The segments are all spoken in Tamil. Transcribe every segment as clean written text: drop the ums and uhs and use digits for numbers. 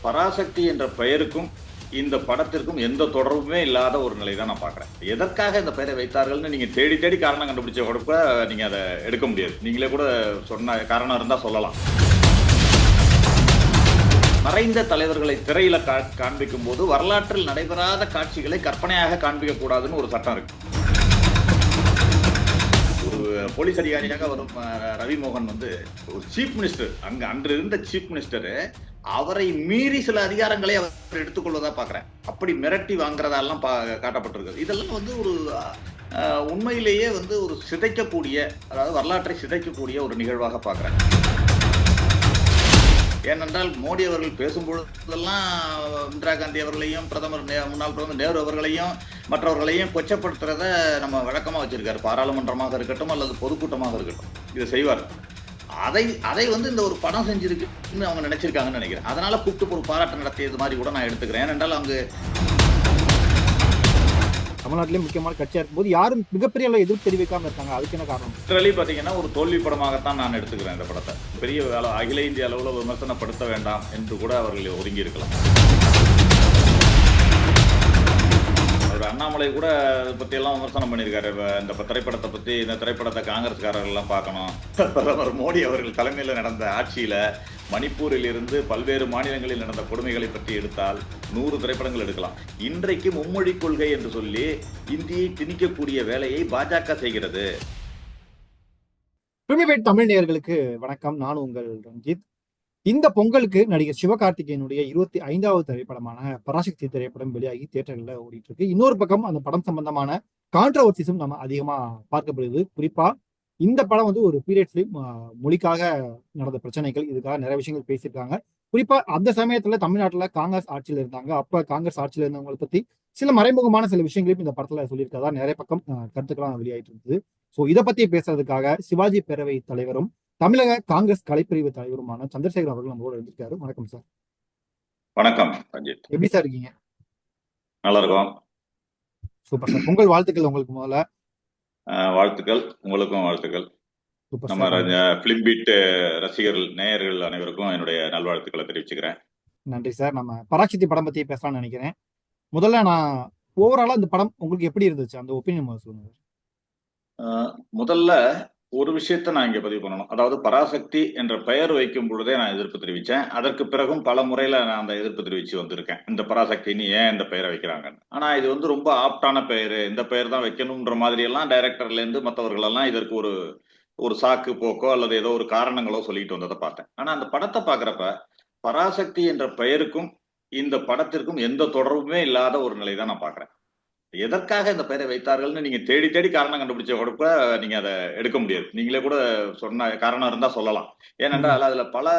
பராசக்தி என்ற பெயருக்கும் இந்த படத்திற்கும் எந்த தொடர்புமே இல்லாத ஒரு நிலை தான் நான் பாக்குறேன். எதற்காக இந்த பெயரை வைத்தார்கள்னு நீங்க தேடி தேடி காரணம் கண்டுபிடிச்ச கூட நீங்க அதை எடுக்க முடியாது. நீங்களே கூட சொன்ன காரணம் இருந்தா சொல்லலாம். மறைந்த தலைவர்களை திரையில காண்பிக்கும் போது வரலாற்றில் நடைபெறாத காட்சிகளை கற்பனையாக காண்பிக்க கூடாதுன்னு ஒரு சட்டம் இருக்கு. ஒரு போலீஸ் அதிகாரியாக வரும் ரவிமோகன் ஒரு சீஃப் மினிஸ்டர், அன்று இருந்த சீஃப் மினிஸ்டர், அவரை மீறி சில அதிகாரங்களை அவர் எடுத்துக்கொள்வதா பாக்குறேன். அப்படி மிரட்டி வாங்குறதெல்லாம் காட்டப்பட்டிருக்கு. இதெல்லாம் ஒரு உண்மையிலேயே ஒரு சிதைக்கக்கூடிய, அதாவது வரலாற்றை சிதைக்கக்கூடிய ஒரு நிகழ்வாக பாக்குறேன். ஏனென்றால் மோடி அவர்கள் பேசும்பொழுதெல்லாம் இந்திரா காந்தி அவர்களையும் முன்னாள் பிரதமர் நேரு அவர்களையும் மற்றவர்களையும் கொச்சப்படுத்துறத நம்ம வழக்கமா வச்சிருக்காரு. பாராளுமன்றமாக இருக்கட்டும் அல்லது பொதுக்கூட்டமாக இருக்கட்டும், இதை செய்வார். அதை இந்த ஒரு படம் செஞ்சிருக்குன்னு அவங்க நினைச்சிருக்காங்கன்னு நினைக்கிறேன். அதனால கூப்பிட்டு ஒரு பாராட்டு நடத்தியது மாதிரி கூட நான் எடுத்துக்கிறேன். ஏனென்றால் அங்கு தமிழ்நாட்டிலே முக்கியமான கட்சியா இருக்கும்போது யாரும் மிகப்பெரிய அளவு எதிர்ப்பு தெரிவிக்காம இருக்காங்க. அதுக்கு என்ன காரணம்? பாத்தீங்கன்னா ஒரு தோல்வி படமாகத்தான் நான் எடுத்துக்கிறேன் இந்த படத்தை. பெரிய அகில இந்திய அளவுல விமர்சனப்படுத்த வேண்டாம் என்று கூட அவர்கள் ஒதுங்கி இருக்கலாம். அண்ணாமலை கூட அதை பத்தி எல்லாம் விமர்சனம் பண்ணியிருக்காரு. இந்த திரைப்படத்தை பத்தி, இந்த திரைப்படத்தை காங்கிரஸ்காரர்கள் எல்லாம் பார்க்கணும். பிரதமர் மோடி அவர்கள் தலைமையில் நடந்த ஆட்சியில மணிப்பூரில் இருந்து பல்வேறு மாநிலங்களில் நடந்த கொடுமைகளை பற்றி எடுத்தால் 100 திரைப்படங்கள் எடுக்கலாம். இன்றைக்கு மும்மொழி கொள்கை என்று சொல்லி இந்தியை திணிக்கக்கூடிய வேலையை பாஜக செய்கிறது. தமிழ் நேயர்களுக்கு வணக்கம். நான் உங்கள் ரஞ்சித். இந்த பொங்கலுக்கு நடிகர் சிவகார்த்திகேயனுடைய 25வது திரைப்படமான பராசக்தி திரைப்படம் வெளியாகி தியேட்டர்ல ஓடிட்டு இருக்கு. இன்னொரு பக்கம் அந்த படம் சம்பந்தமான கான்ட்ரவர்சிஸும் நம்ம அதிகமா பார்க்கப்படுது. குறிப்பா இந்த படம் ஒரு பீரியட் ஃபிலிம், மொழிக்காக நடந்த பிரச்சனைகள், இதுக்காக நிறைய விஷயங்கள் பேசியிருக்காங்க. குறிப்பா அந்த சமயத்துல தமிழ்நாட்டுல காங்கிரஸ் ஆட்சியில இருந்தாங்க. அப்ப காங்கிரஸ் ஆட்சியில இருந்தவங்களை பத்தி சில மறைமுகமான சில விஷயங்களையும் இந்த படத்துல சொல்லியிருக்காதா நிறைய பக்கம் கருத்துக்கெல்லாம் வெளியாயிட்டு இருந்தது. ஸோ இதை பத்தி பேசுறதுக்காக சிவாஜி பேரவை தலைவரும் தமிழக காங்கிரஸ் கலைப்பிரிவு தலைவருமான சந்திரசேகர் அவர்கள் நம்மளோட இருந்திருக்காரு. வணக்கம் சார். வணக்கம் ரஞ்சித். எப்படி சார் இருக்கீங்க? நல்லா இருக்கும். Super sir. பொங்கல் வாழ்த்துக்கள் உங்களுக்கு. முதல்ல வாழ்த்துக்கள். உங்களுக்கும் வாழ்த்துக்கள். நம்ம பிலிம் பீட் ரசிகர்கள், நேயர்கள் அனைவருக்கும் என்னுடைய நல்வாழ்த்துக்களை தெரிவிச்சுக்கிறேன். நன்றி சார். நம்ம பராசக்தி படம் பத்தி பேசலாம்னு நினைக்கிறேன். முதல்ல நான் ஓவராலா இந்த படம் உங்களுக்கு எப்படி இருந்துச்சு, அந்த ஒப்பீனியன் சொல்லுங்க. முதல்ல ஒரு விஷயத்த நான் இங்க பதிவு பண்ணணும். அதாவது பராசக்தி என்ற பெயர் வைக்கும் பொழுதே நான் எதிர்ப்பு தெரிவிச்சேன். அதற்கு பிறகும் பல முறையில நான் அந்த எதிர்ப்பு தெரிவிச்சு வந்திருக்கேன். இந்த பராசக்தின்னு ஏன் இந்த பெயரை வைக்கிறாங்கன்னு. ஆனா இது ரொம்ப ஆப்டான பெயரு, இந்த பெயர் தான் வைக்கணும்ன்ற மாதிரி எல்லாம் டைரக்டர்ல இருந்து மற்றவர்கள் எல்லாம் இதற்கு ஒரு சாக்கு போக்கோ அல்லது ஏதோ ஒரு காரணங்களோ சொல்லிட்டு வந்ததை பார்த்தேன். ஆனா அந்த படத்தை பாக்குறப்ப பராசக்தி என்ற பெயருக்கும் இந்த படத்திற்கும் எந்த தொடர்புமே இல்லாத ஒரு நிலை தான் நான் பாக்குறேன். எதற்காக இந்த பெயரை வைத்தார்கள்னு நீங்க தேடி தேடி காரணம் கண்டுபிடிச்ச கூட நீங்க அதை எடுக்க முடியாது. நீங்களே கூட சொன்ன காரணம் இருந்தா சொல்லலாம். ஏனென்றால் அதுல பல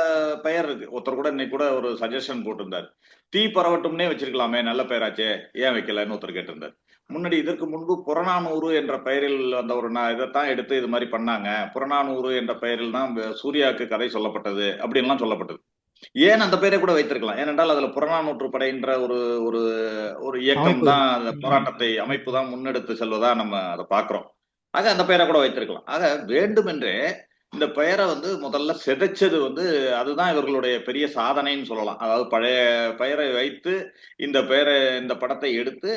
பெயர் இருக்கு. ஒருத்தர் கூட இன்னைக்கு கூட ஒரு சஜஷன் போட்டிருந்தார். தீ பரவட்டும்னே வச்சிருக்கலாமே, நல்ல பெயராச்சே, ஏன் வைக்கலன்னு ஒருத்தர் கேட்டிருந்தார். முன்னாடி இதற்கு முன்பு புறநானூறு என்ற பெயரில் அந்த இதைத்தான் எடுத்து இது மாதிரி பண்ணாங்க. புறநானூறு என்ற பெயரில் தான் சூர்யாவுக்கு கதை சொல்லப்பட்டது அப்படின்லாம் சொல்லப்பட்டது. ஏன் அந்த பெயரை கூட வைத்திருக்கலாம். ஏனென்றால் அதுல புறநானூற்று படைன்ற ஒரு இயக்கம் தான், அந்த போராட்டத்தை அமைப்பு தான் முன்னெடுத்து செல்வதா நம்ம அதை பாக்குறோம். ஆக அந்த பெயரை கூட வைத்திருக்கலாம். ஆக வேண்டுமென்றே இந்த பெயரை முதல்ல சிதைச்சது அதுதான் இவர்களுடைய பெரிய சாதனைன்னு சொல்லலாம். அதாவது பழைய பெயரை வைத்து இந்த படத்தை எடுத்து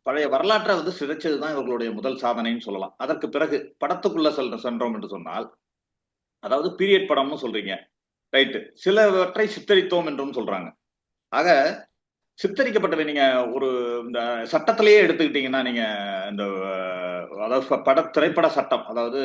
பழைய வரலாற்றை சிதைச்சதுதான் இவர்களுடைய முதல் சாதனைன்னு சொல்லலாம். அதற்கு பிறகு படத்துக்குள்ள சென்றோம் என்று சொன்னால், அதாவது பீரியட் படம்னு சொல்றீங்க, ரைட்டு, சிலவற்றை சித்தரித்தோம் என்றும் சொல்றாங்க. ஆக சித்தரிக்கப்பட்டவை நீங்க இந்த சட்டத்திலேயே எடுத்துக்கிட்டீங்கன்னா, நீங்க இந்த அதாவது திரைப்பட சட்டம், அதாவது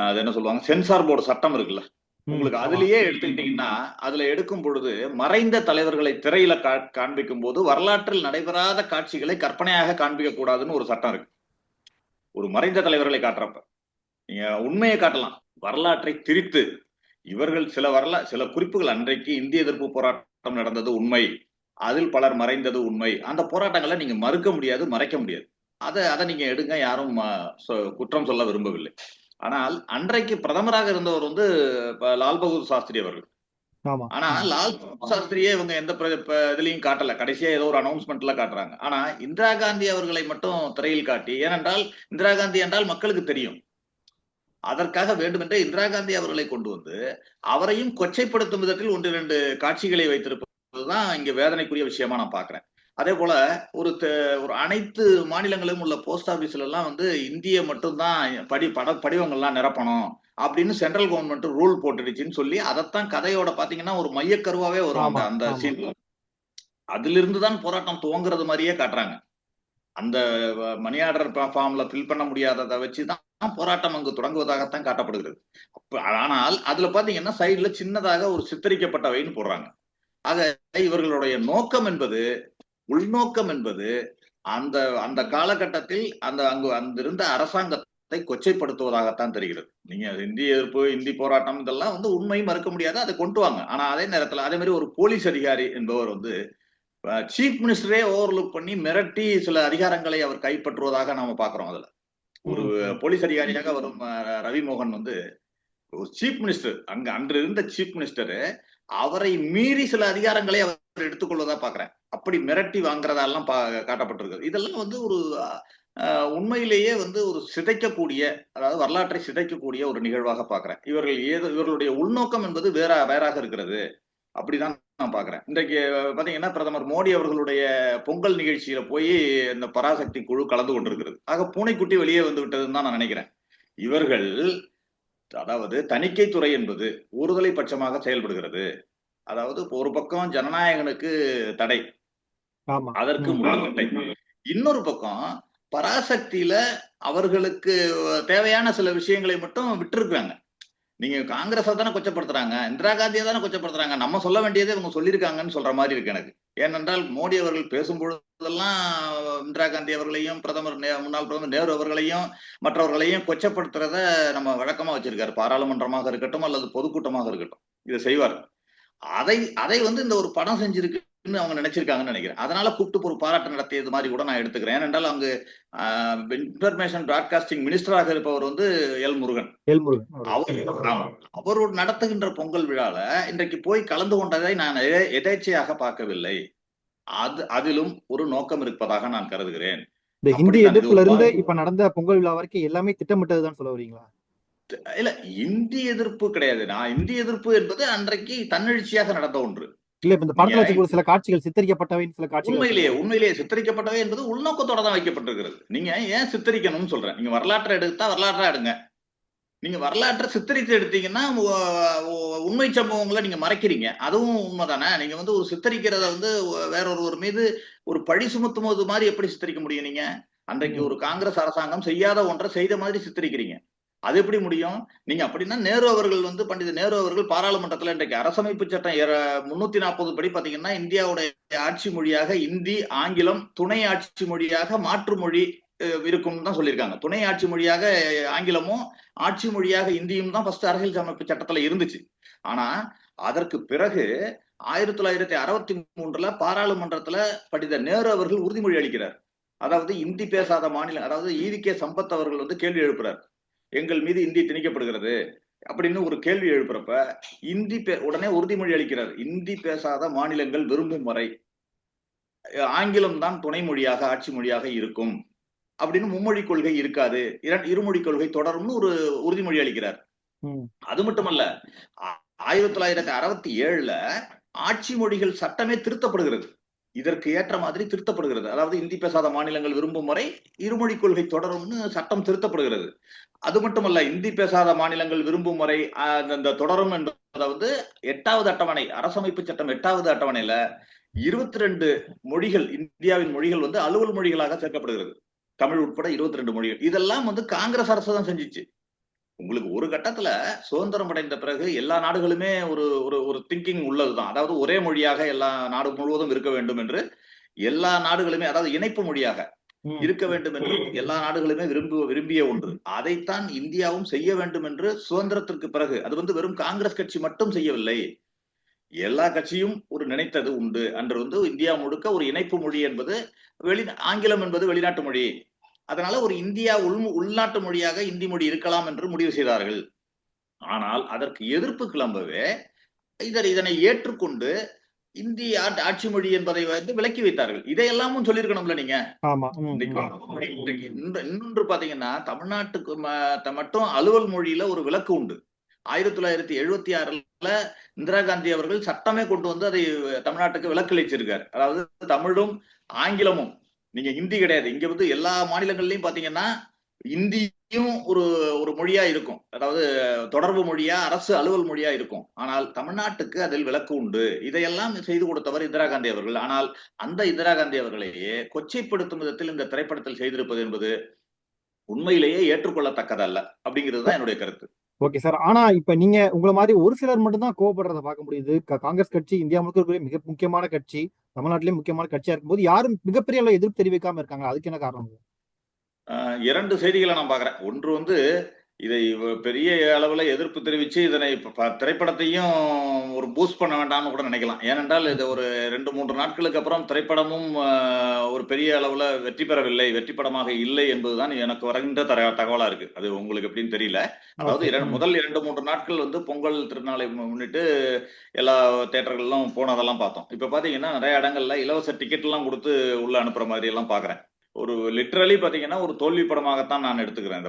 அது என்ன சொல்லுவாங்க, சென்சார் போர்டு சட்டம் இருக்குல்ல, உங்களுக்கு அதுலயே எடுத்துக்கிட்டீங்கன்னா, அதுல எடுக்கும் பொழுது மறைந்த தலைவர்களை திரையில காண்பிக்கும் போது வரலாற்றில் நடைபெறாத காட்சிகளை கற்பனையாக காண்பிக்க கூடாதுன்னு ஒரு சட்டம் இருக்கு. ஒரு மறைந்த தலைவர்களை காட்டுறப்ப நீங்க உண்மையை காட்டலாம், வரலாற்றை திரித்து இவர்கள் சில குறிப்புகள், அன்றைக்கு இந்திய எதிர்ப்பு போராட்டம் நடந்தது உண்மை, அதில் பலர் மறைந்தது உண்மை, அந்த போராட்டங்களை நீங்க மறுக்க முடியாது, மறைக்க முடியாது. அதை நீங்க எடுங்க, யாரும் குற்றம் சொல்ல விரும்பவில்லை. ஆனால் அன்றைக்கு பிரதமராக இருந்தவர் லால் பகதூர் சாஸ்திரி அவர்கள். ஆனா லால் பகதூர் சாஸ்திரியே இவங்க எந்த இதுலயும் காட்டல. கடைசியா ஏதோ ஒரு அனௌன்ஸ்மெண்ட்ல காட்டுறாங்க. ஆனா இந்திரா காந்தி அவர்களை மட்டும் திரையில் காட்டி, ஏனென்றால் இந்திரா காந்தி என்றால் மக்களுக்கு தெரியும். அதற்காக வேண்டுமென்றே இந்திரா காந்தி அவர்களை கொண்டு அவரையும் கொச்சைப்படுத்தும் விதத்தில் 1-2 காட்சிகளை வைத்திருப்பது என்பதுதான் இங்க வேதனைக்குரிய விஷயமா நான் பாக்குறேன். அதே போல ஒரு அனைத்து மாநிலங்களிலும் உள்ள போஸ்ட் ஆபீஸ்ல எல்லாம் வந்து இந்திய மட்டும்தான் படிவங்கள்லாம் நிரப்பணும் அப்படின்னு சென்ட்ரல் கவர்மெண்ட் ரூல் போட்டுடுச்சுன்னு சொல்லி அதைத்தான் கதையோட பாத்தீங்கன்னா ஒரு மையக்கருவாவே வரும் அந்த ஆமா அந்த ஆமா சீன்ல. அதுல இருந்துதான் போராட்டம் துவங்குறது மாதிரியே காட்டுறாங்க. அந்த மணி ஆர்டர் ஃபார்ம்ல ஃபில் பண்ண முடியாததை வச்சுதான் போராட்டம் அங்கு தொடங்குவதாகத்தான் காட்டப்படுகிறது. ஆனால் அதுல பாத்தீங்கன்னா சைடுல சின்னதாக ஒரு சித்தரிக்கப்பட்டவைன்னு போடுறாங்க. ஆக இவர்களுடைய நோக்கம் என்பது, உள்நோக்கம் என்பது அந்த அந்த காலகட்டத்தில் அங்கிருந்த அரசாங்கத்தை கொச்சைப்படுத்துவதாகத்தான் தெரிகிறது. நீங்க இந்திய எதிர்ப்பு, இந்தி போராட்டம் இதெல்லாம் வந்து உண்மை மறுக்க முடியாது, அதை கொண்டு வாங்க. ஆனா அதே நேரத்துல அதே மாதிரி ஒரு போலீஸ் அதிகாரி என்பவர் வந்து சீஃப் மினிஸ்டரே ஓவர்லுக் பண்ணி மிரட்டி சில அதிகாரங்களை அவர் கைப்பற்றுவதாக நாம பாக்குறோம். அதுல ஒரு போலீஸ் அதிகாரியாக வரும் ரவி மோகன் வந்து ஒரு சீஃப் மினிஸ்டர், அன்று இருந்த சீஃப் மினிஸ்டர் அவரை மீறி சில அதிகாரங்களை அவர் எடுத்துக்கொள்வதா பாக்குறேன். அப்படி மிரட்டி வாங்குறதெல்லாம் காட்டப்பட்டிருக்கு. இதெல்லாம் வந்து ஒரு உண்மையிலேயே வந்து ஒரு சிதைக்கக்கூடிய, அதாவது வரலாற்றை சிதைக்கக்கூடிய ஒரு நிகழ்வாக பாக்குறேன். இவர்களுடைய உள்நோக்கம் என்பது வேறாக இருக்கிறது. அப்படிதான் நான் பாக்குறேன். இன்றைக்கு பாத்தீங்கன்னா பிரதமர் மோடி அவர்களுடைய பொங்கல் நிகழ்ச்சியில போய் இந்த பராசக்தி குழு கலந்து கொண்டிருக்கிறது. ஆக பூனைக்குட்டி வெளியே வந்து விட்டதுன்னு தான் நான் நினைக்கிறேன். இவர்கள், அதாவது தணிக்கைத்துறை என்பது ஒருதலை பட்சமாக செயல்படுகிறது. அதாவது ஒரு பக்கம் ஜனநாயகனுக்கு தடை, அதற்கு முட்டுக்கட்டை. இன்னொரு பக்கம் பராசக்தியில அவர்களுக்கு தேவையான சில விஷயங்களை மட்டும் விட்டுருக்காங்க. நீங்க காங்கிரஸை தானே கொச்சப்படுத்துறாங்க, இந்திரா காந்தியை தானே கொச்சப்படுத்துறாங்க, நம்ம சொல்ல வேண்டியதே இவங்க சொல்லியிருக்காங்கன்னு சொல்ற மாதிரி இருக்கு எனக்கு. ஏனென்றால் மோடி அவர்கள் பேசும்பொழுதெல்லாம் இந்திரா காந்தி அவர்களையும் முன்னாள் பிரதமர் நேரு அவர்களையும் மற்றவர்களையும் கொச்சப்படுத்துறத நம்ம வழக்கமா வச்சிருக்காரு. பாராளுமன்றமாக இருக்கட்டும் அல்லது பொதுக்கூட்டமாக இருக்கட்டும், இதை செய்வார். அதை வந்து இந்த ஒரு படம் செஞ்சிருக்குன்னு அவங்க நினைச்சிருக்காங்கன்னு நினைக்கிறேன். அதனால கூப்பிட்டு ஒரு பாராட்டு நடத்தியது மாதிரி கூட நான் எடுத்துக்கிறேன். ஏனென்றால் அங்கு இன்ஃபர்மேஷன் பிராட்காஸ்டிங் மினிஸ்டராக இருப்பவர் வந்து எல் முருகன். அவர் நடத்துகின்ற பொங்கல் விழால இன்றைக்கு போய் கலந்து கொண்டதை நான் எதேச்சையாக பார்க்கவில்லை. அதிலும் ஒரு நோக்கம் இருப்பதாக நான் கருதுகிறேன். இந்த ஹிந்தி எதிர்ப்புல இருந்து இப்ப நடந்த பொங்கல் விழா வரைக்கும் எல்லாமே திட்டமிட்டதுதான் சொல்ல வரீங்களா? இல்ல, இந்தி எதிர்ப்பு கிடையாது. இந்திய எதிர்ப்பு என்பது அன்றைக்கு தன்னெழுச்சியாக நடந்த ஒன்று. இல்ல, இந்த படத்துல சில காட்சிகள் சித்தரிக்கப்பட்டவை, சில காட்சிகள் உண்மையிலேயே சித்தரிக்கப்பட்டவை என்பது உள்நோக்கத்தோட தான் வைக்கப்பட்டிருக்கிறது. நீங்க ஏன் சித்தரிக்கணும்னு சொல்றேன். நீங்க வரலாற்றை எடுத்தா வரலாற்றா எடுங்க. நீங்க வரலாற்றை சித்தரித்து எடுத்தீங்கன்னா உண்மை சம்பவங்களை நீங்க மறைக்கிறீங்க. அதுவும் உண்மைதானே. நீங்க வந்து ஒரு சித்தரிக்கிறத வந்து வேறொருவர் மீது ஒரு பழி சுமத்தும் மாதிரி எப்படி சித்தரிக்க முடியும்? நீங்க அன்றைக்கு ஒரு காங்கிரஸ் அரசாங்கம் செய்யாத ஒன்றை செய்த மாதிரி சித்தரிக்கிறீங்க. அது எப்படி முடியும்? நீங்க அப்படின்னா நேரு அவர்கள் வந்து பண்டித நேரு அவர்கள் பாராளுமன்றத்துல இன்றைக்கு அரசமைப்பு சட்டம் 340 படி பாத்தீங்கன்னா இந்தியாவுடைய ஆட்சி மொழியாக இந்தி, ஆங்கிலம், துணை ஆட்சி மொழியாக மாற்று மொழி இருக்கும்னு தான் சொல்லியிருக்காங்க. துணை ஆட்சி மொழியாக ஆங்கிலமும் ஆட்சி மொழியாக இந்தியும் தான் ஃபர்ஸ்ட் அரசியல் அமைப்பு சட்டத்துல இருந்துச்சு. ஆனா அதற்கு பிறகு 1963 பாராளுமன்றத்துல பண்டித நேரு அவர்கள் உறுதிமொழி அளிக்கிறார். அதாவது இந்தி பேசாத மாநிலம், அதாவது ஈவிகே சம்பத் அவர்கள் வந்து கேள்வி எழுப்புறார். எங்கள் மீது இந்தி திணிக்கப்படுகிறது அப்படின்னு ஒரு கேள்வி எழுப்புறப்ப உடனே உறுதிமொழி அளிக்கிறார். இந்தி பேசாத மாநிலங்கள் விரும்பும் வரை ஆங்கிலம் தான் துணை மொழியாக ஆட்சி மொழியாக இருக்கும் அப்படின்னு மும்மொழி கொள்கை இருக்காது, இருமொழி கொள்கை தொடரும்னு ஒரு உறுதிமொழி அளிக்கிறார். அது மட்டுமல்ல, 1967 ஆட்சி மொழிகள் சட்டமே திருத்தப்படுகிறது. இதற்கு ஏற்ற மாதிரி திருத்தப்படுகிறது. அதாவது இந்தி பேசாத மாநிலங்கள் விரும்பும் வரை இருமொழி கொள்கை தொடரும்னு சட்டம் திருத்தப்படுகிறது. அது மட்டுமல்ல, இந்தி பேசாத மாநிலங்கள் விரும்பும் வரை அந்த தொடரும் என்பதை வந்து 8வது அட்டவணை, அரசமைப்பு சட்டம் 8வது அட்டவணையில 22 மொழிகள், இந்தியாவின் மொழிகள் வந்து அலுவல் மொழிகளாக சேர்க்கப்படுகிறது. தமிழ் உட்பட 22 மொழிகள். இதெல்லாம் வந்து காங்கிரஸ் அரசு தான் செஞ்சிச்சு. உங்களுக்கு ஒரு கட்டத்துல சுதந்திரம் அடைந்த பிறகு எல்லா நாடுகளுமே ஒரு திங்கிங் உள்ளதுதான். அதாவது ஒரே மொழியாக எல்லா நாடு முழுவதும் இருக்க வேண்டும் என்று எல்லா நாடுகளுமே, அதாவது இணைப்பு மொழியாக இருக்க வேண்டும் என்று எல்லா நாடுகளுமே விரும்பிய ஒன்று. அதைத்தான் இந்தியாவும் செய்ய வேண்டும் என்று சுதந்திரத்திற்கு பிறகு, அது வந்து வெறும் காங்கிரஸ் கட்சி மட்டும் செய்யவில்லை, எல்லா கட்சியும் ஒரு நினைத்தது உண்டு. அன்று வந்து இந்தியா முழுக்க ஒரு இணைப்பு மொழி என்பது ஆங்கிலம் என்பது வெளிநாட்டு மொழி, அதனால ஒரு இந்தியா உள்நாட்டு மொழியாக இந்தி மொழி இருக்கலாம் என்று முடிவு செய்தார்கள். ஆனால் அதற்கு எதிர்ப்பு கிளம்பவே இதனை ஏற்றுக்கொண்டு இந்தி ஆட்சி மொழி என்பதை வந்து விலக்கி வைத்தார்கள். இதையெல்லாமும் சொல்லியிருக்கணும்ல நீங்க. இன்னொன்று பாத்தீங்கன்னா, தமிழ்நாட்டுக்கு மட்டும் அலுவல் மொழியில ஒரு விலக்கு உண்டு. 1976 இந்திரா காந்தி அவர்கள் சட்டமே கொண்டு வந்து அதை தமிழ்நாட்டுக்கு விலக்களிச்சிருக்காரு. அதாவது தமிழும் ஆங்கிலமும், நீங்க ஹிந்தி கிடையாது. இங்க வந்து எல்லா மாநிலங்கள்லயும் பாத்தீங்கன்னா இந்தியும் ஒரு ஒரு மொழியா இருக்கும். அதாவது தொடர்பு மொழியா, அரசு அலுவல் மொழியா இருக்கும். ஆனால் தமிழ்நாட்டுக்கு அதில் விலக்கு உண்டு. இதையெல்லாம் செய்து கொடுத்தவர் இந்திரா காந்தி அவர்கள். ஆனால் அந்த இந்திரா காந்தி அவர்களையே கொச்சைப்படுத்தும் விதத்தில் இந்த திரைப்படத்தில் செய்திருப்பது என்பது உண்மையிலேயே ஏற்றுக்கொள்ளத்தக்கதல்ல அப்படிங்கிறது தான் என்னுடைய கருத்து. Okay sir. ஆனா இப்ப நீங்க உங்கள மாதிரி ஒரு சிலர் மட்டும் தான் கோவப்படுறத பார்க்க முடியுது. காங்கிரஸ் கட்சி இந்தியா முழுக்க இருக்கக்கூடிய மிக முக்கியமான கட்சி. தமிழ்நாட்டிலேயே முக்கியமான கட்சியா இருக்கும்போது யாரும் மிகப்பெரிய அளவுல எதிர்ப்பு தெரிவிக்காம இருக்காங்க. அதுக்கு என்ன காரணம்? 2 செய்திகளை நான் பார்க்கிறேன். ஒன்று வந்து இதை பெரிய அளவுல எதிர்ப்பு தெரிவிச்சு இதனை திரைப்படத்தையும் ஒரு பூஸ்ட் பண்ண வேண்டாம்னு கூட நினைக்கலாம். ஏனென்றால் இது ஒரு 2, 3 நாட்களுக்கு அப்புறம் திரைப்படமும் ஒரு பெரிய அளவுல வெற்றி பெறவில்லை, வெற்றி படமாக இல்லை என்பதுதான் எனக்கு வருகின்ற தகவலா இருக்கு. அது உங்களுக்கு எப்படின்னு தெரியல. அதாவது ஓகே. முதல் 2, 3 நாட்கள் வந்து பொங்கல் திருநாளை முன்னிட்டு எல்லா தியேட்டர்கள்லாம் போனதெல்லாம் பார்த்தோம். இப்ப பாத்தீங்கன்னா நிறைய இடங்கள்ல இலவச டிக்கெட் எல்லாம் கொடுத்து உள்ள அனுப்புற மாதிரி எல்லாம் பாக்குறேன். ஒரு லிட்ரலி பாத்தீங்கன்னா ஒரு தோல்வி படமாகத்தான் நான் எடுத்துக்கிறேன்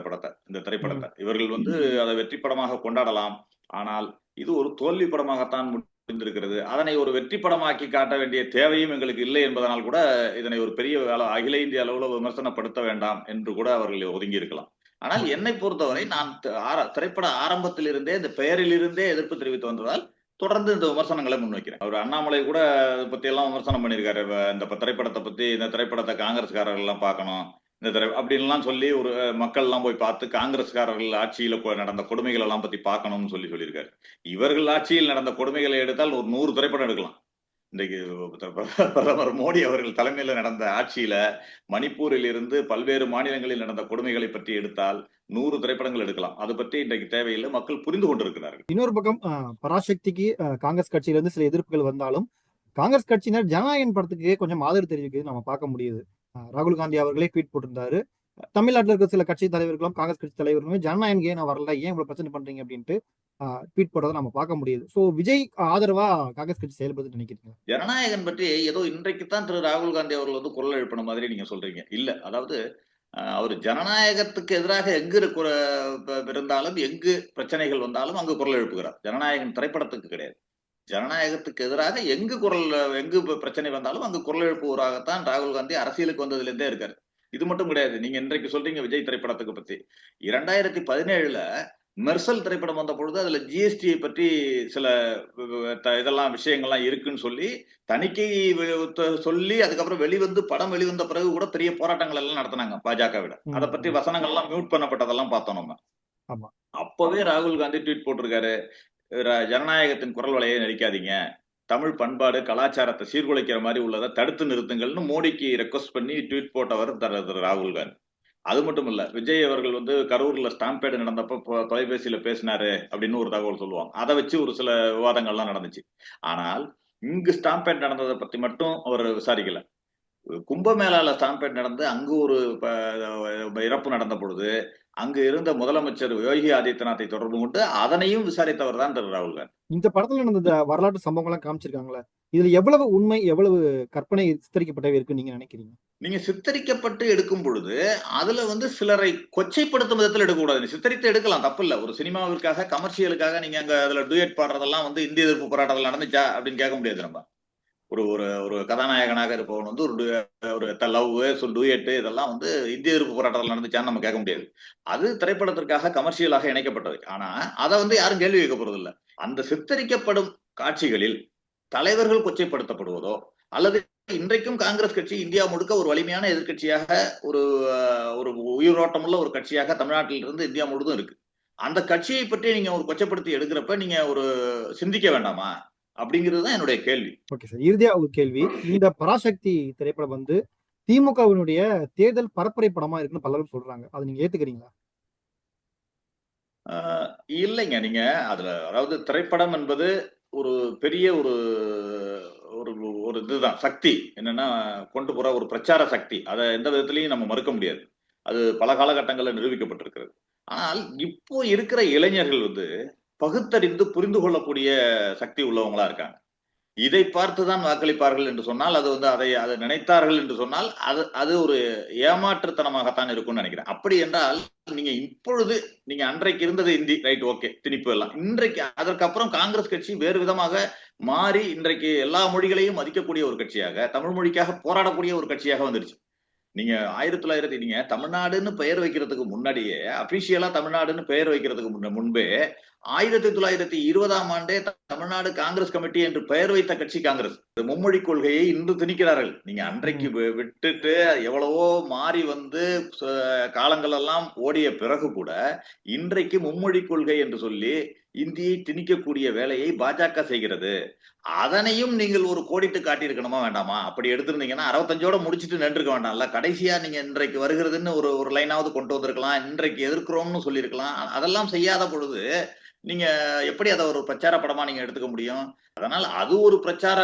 இந்த திரைப்படத்தை. இவர்கள் வந்து அதை வெற்றி படமாக கொண்டாடலாம். ஆனால் இது ஒரு தோல்வி படமாகத்தான் முடிந்திருக்கிறது. அதனை ஒரு வெற்றி படமாக்கி காட்ட வேண்டிய தேவையும் எங்களுக்கு இல்லை என்பதனால் கூட இதனை ஒரு பெரிய அகில இந்திய அளவுல விமர்சனப்படுத்த வேண்டாம் என்று கூட அவர்கள் ஒதுங்கி இருக்கலாம். ஆனால் என்னை பொறுத்தவரை நான் திரைப்பட ஆரம்பத்திலிருந்தே இந்த பெயரிலிருந்தே எதிர்ப்பு தெரிவித்து வந்ததால் தொடர்ந்து இந்த விமர்சனங்களை முன்வைக்கிறேன். அவர் அண்ணாமலை கூட அதை பத்தி எல்லாம் விமர்சனம் பண்ணியிருக்காரு. இந்த திரைப்படத்தை பத்தி, இந்த திரைப்படத்தை காங்கிரஸ்காரர்கள் எல்லாம் பார்க்கணும், அப்படின்லாம் சொல்லி ஒரு மக்கள் எல்லாம் போய் பார்த்து காங்கிரஸ்காரர்கள் ஆட்சியில நடந்த கொடுமைகள் எல்லாம் பத்தி பார்க்கணும்னு சொல்லியிருக்காரு. இவர்கள் ஆட்சியில் நடந்த கொடுமைகளை எடுத்தால் ஒரு 100 திரைப்படம் எடுக்கலாம். இன்றைக்கு பிரதமர் மோடி அவர்கள் தலைமையில நடந்த ஆட்சியில மணிப்பூரில் இருந்து பல்வேறு மாநிலங்களில் நடந்த கொடுமைகளை பற்றி எடுத்தால் 100 திரைப்படங்கள் எடுக்கலாம். அது பற்றி இன்றைக்கு தேவையில்லை, மக்கள் புரிந்து கொண்டிருக்கிறார்கள். இன்னொரு பக்கம் பராசக்திக்கு காங்கிரஸ் கட்சியில இருந்து சில எதிர்ப்புகள் வந்தாலும் காங்கிரஸ் கட்சியினர் ஜனநாயகன் படத்துக்கு கொஞ்சம் ஆதரவு தெரிவிக்கிறது நம்ம பார்க்க முடியுது. ராகுல் காந்தி அவர்களே ட்வீட் போட்டிருந்தாரு. தமிழ்நாட்டில் இருக்கிற சில கட்சி தலைவர்களும் காங்கிரஸ் கட்சி தலைவர்களுமே ஜனநாயகம் ஏன் வரல, ஏன் இவ்வளவு பிரச்சனை பண்றீங்க அப்படின்ட்டு ட்வீட் போட்டதை நம்ம பார்க்க முடியுது. சோ விஜய் ஆதரவா காங்கிரஸ் கட்சி செயல்படுது நினைக்கிறீங்க? ஜனநாயகன் பற்றி ஏதோ இன்றைக்கு தான் திரு ராகுல் காந்தி அவர்கள் வந்து குரல் எழுப்பின மாதிரி நீங்க சொல்றீங்க. இல்ல, அதாவது அவர் ஜனநாயகத்துக்கு எதிராக எங்கு இருந்தாலும், எங்கு பிரச்சனைகள் வந்தாலும் அங்கு குரல் எழுப்புகிறார். ஜனநாயகன் திரைப்படத்துக்கு கிடையாது. ஜனநாயகத்துக்கு எதிராக எங்கு பிரச்சனை வந்தாலும் அங்கு குரல் எழுப்புவராகத்தான் ராகுல் காந்தி அரசியலுக்கு வந்ததுல இருந்தே இருக்காரு. இது மட்டும் கிடையாது. நீங்க இன்றைக்கு சொல்றீங்க விஜய் திரைப்படத்துக்கு பத்தி. 2017 மெர்சல் திரைப்படம் வந்த பொழுது அதுல ஜிஎஸ்டியை பற்றி சில இதெல்லாம் விஷயங்கள்லாம் இருக்குன்னு சொல்லி தணிக்கை சொல்லி அதுக்கப்புறம் படம் வெளிவந்த பிறகு கூட பெரிய போராட்டங்கள் எல்லாம் நடத்தினாங்க பாஜகவிட. அதை பற்றி வசனங்கள் எல்லாம் மியூட் பண்ணப்பட்டதெல்லாம் பார்த்தோம் நம்ம. அப்பவே ராகுல் காந்தி ட்வீட் போட்டிருக்காரு, ஜனநாயகத்தின் குரல் வலையை நெரிக்காதீங்க, தமிழ் பண்பாடு கலாச்சாரத்தை சீர்குலைக்கிற மாதிரி உள்ளதை தடுத்து நிறுத்துங்கள்னு மோடிக்கு ரெக்வஸ்ட் பண்ணி ட்வீட் போட்டவர் ராகுல் காந்தி. அது மட்டும் இல்ல, விஜய் அவர்கள் வந்து கரூர்ல ஸ்டாம்பேடு நடந்தப்ப தொலைபேசியில பேசினாரு அப்படின்னு ஒரு தகவல் சொல்லுவாங்க. அதை வச்சு ஒரு சில விவாதங்கள்லாம் நடந்துச்சு. ஆனால் இங்கு ஸ்டாம்பேட் நடந்ததை பத்தி மட்டும் அவர் விசாரிக்கல. கும்பமேளால ஸ்டாம்பேட் நடந்து அங்கு ஒரு இறப்பு நடந்த பொழுது அங்கு இருந்த முதலமைச்சர் யோகி ஆதித்யநாத்தை தொடர்பு கொண்டு அதனையும் விசாரித்தவர் தான் திரு ராகுல் காந்தி. இந்த படத்துல நடந்த வரலாற்று சம்பவங்கள்லாம் காமிச்சிருக்காங்களா? இதுல எவ்வளவு உண்மை, எவ்வளவு கற்பனை சித்தரிக்கப்பட்டவை இருக்கு நீங்க நினைக்கிறீங்க? நீங்க சித்தரிக்கப்பட்டு எடுக்கும் பொழுது அதுல வந்து சிலரை கொச்சைப்படுத்தும் விதத்தில் எடுக்கக்கூடாது. சித்தரித்து எடுக்கலாம், தப்பு இல்ல. ஒரு சினிமாவிற்காக, கமர்ஷியலுக்காக நீங்க அங்க அதுல டூயட் பாடுறதெல்லாம் வந்து இந்திய எதிர்ப்பு போராட்டத்தில் நடந்துச்சா அப்படின்னு கேட்க முடியாது. நம்ம ஒரு ஒரு ஒரு கதாநாயகனாக இருப்பவன் வந்து ஒரு லவ், டூயட் இதெல்லாம் வந்து இந்திய எதிர்ப்பு போராட்டத்தில் நடந்துச்சான்னு நம்ம கேட்க முடியாது. அது திரைப்படத்திற்காக கமர்ஷியலாக இணைக்கப்பட்டது. ஆனா அதை வந்து யாரும் கேள்வி கேட்க போறது இல்ல. அந்த சித்தரிக்கப்படும் காட்சிகளில் தலைவர்கள் கொச்சைப்படுத்தப்படுவதோ அல்லது இன்றைக்கும் காங்கிரஸ் கட்சி இந்தியா முழுக்க ஒரு வலிமையான எதிர்கட்சியாக, ஒரு ஒரு உயிரோட்டமுள்ள ஒரு கட்சியாக தமிழ்நாட்டில் இருந்து இந்தியா முழுவதும் இருக்கு. அந்த கட்சியை பற்றி நீங்க ஒரு கொச்சப்படுத்தி எடுக்கிறப்ப நீங்க ஒரு சிந்திக்க வேண்டாமா அப்படிங்கிறது தான் என்னுடைய கேள்வி. ஓகே சார், இறுதியா ஒரு கேள்வி. இந்த பராசக்தி திரைப்படம் வந்து திமுகவினுடைய தேர்தல் பரப்புரை படமா இருக்குன்னு பலரும் சொல்றாங்க. அதை நீங்க ஏத்துக்கிறீங்களா? இல்லைங்க. நீங்க அதுல அதாவது திரைப்படம் என்பது ஒரு பெரிய ஒரு ஒரு இதுதான் சக்தி. என்னன்னா கொண்டு போற ஒரு பிரச்சார சக்தி. அதை எந்த விதத்திலையும் நம்ம மறுக்க முடியாது. அது பல காலகட்டங்களில் நிரூபிக்கப்பட்டிருக்கிறது. ஆனால் இப்போ இருக்கிற இளைஞர்கள் வந்து பகுத்தறிந்து புரிந்து கொள்ளக்கூடிய சக்தி உள்ளவங்களா இருக்காங்க. இதை பார்த்துதான் வாக்களிப்பார்கள் என்று சொன்னால், அது வந்து அதை நினைத்தார்கள் என்று சொன்னால், அது ஒரு ஏமாற்றுத்தனமாகத்தான் இருக்கும்னு நினைக்கிறேன். அப்படி என்றால் நீங்க இப்பொழுது நீங்க அன்றைக்கு இருந்தது இந்தி ரைட், ஓகே, திணிப்பு எல்லாம். இன்றைக்கு அதற்கப்புறம் காங்கிரஸ் கட்சி வேறு விதமாக மாறி இன்றைக்கு எல்லா மொழிகளையும் மதிக்கக்கூடிய ஒரு கட்சியாக, தமிழ் மொழிக்காக போராடக்கூடிய ஒரு கட்சியாக வந்துருச்சு. நீங்க 1900 நீங்க தமிழ்நாடுன்னு பெயர் வைக்கிறதுக்கு முன்னாடியே, அபிஷியலா தமிழ்நாடுன்னு பெயர் வைக்கிறதுக்கு முன்பே 1920ஆம் ஆண்டே தமிழ்நாடு காங்கிரஸ் கமிட்டி என்று பெயர் வைத்த கட்சி காங்கிரஸ். மும்மொழி கொள்கையை இன்று திணிக்கிறார்கள். நீங்க அன்றைக்கு விட்டுட்டு எவ்வளவோ மாறி வந்து காலங்கள் எல்லாம் ஓடிய பிறகு கூட இன்றைக்கு மும்மொழி கொள்கை என்று சொல்லி இந்தியை திணிக்கக்கூடிய வேலையை பாஜக செய்கிறது. அதனையும் நீங்கள் ஒரு கோடிட்டு காட்டியிருக்கணுமா வேண்டாமா? அப்படி எடுத்திருந்தீங்கன்னா 65ஓட முடிச்சுட்டு நின்றுக்க வேண்டாம்ல. கடைசியா நீங்க இன்றைக்கு வருகிறதுன்னு ஒரு லைனாவது கொண்டு வந்திருக்கலாம். இன்றைக்கு எதிர்க்கிறோம்னு சொல்லியிருக்கலாம். அதெல்லாம் செய்யாத பொழுது நீங்க எப்படி அதை ஒரு பிரச்சார படமா நீங்க எடுத்துக்க முடியும்? அதனால அது ஒரு பிரச்சார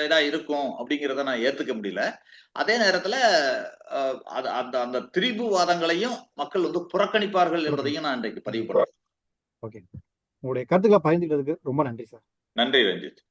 இதா இருக்கும் அப்படிங்கிறத நான் ஏத்துக்க முடியல. அதே நேரத்துல அந்த அந்த திரிபுவாதங்களையும் மக்கள் வந்து புறக்கணிப்பார்கள் என்பதையும் நான் இன்றைக்கு பதிவு பண்றேன். ஓகே, உங்களுடைய கருத்துக்களை பகிர்ந்துக்கிறதுக்கு ரொம்ப நன்றி சார். நன்றி ரஞ்சித்.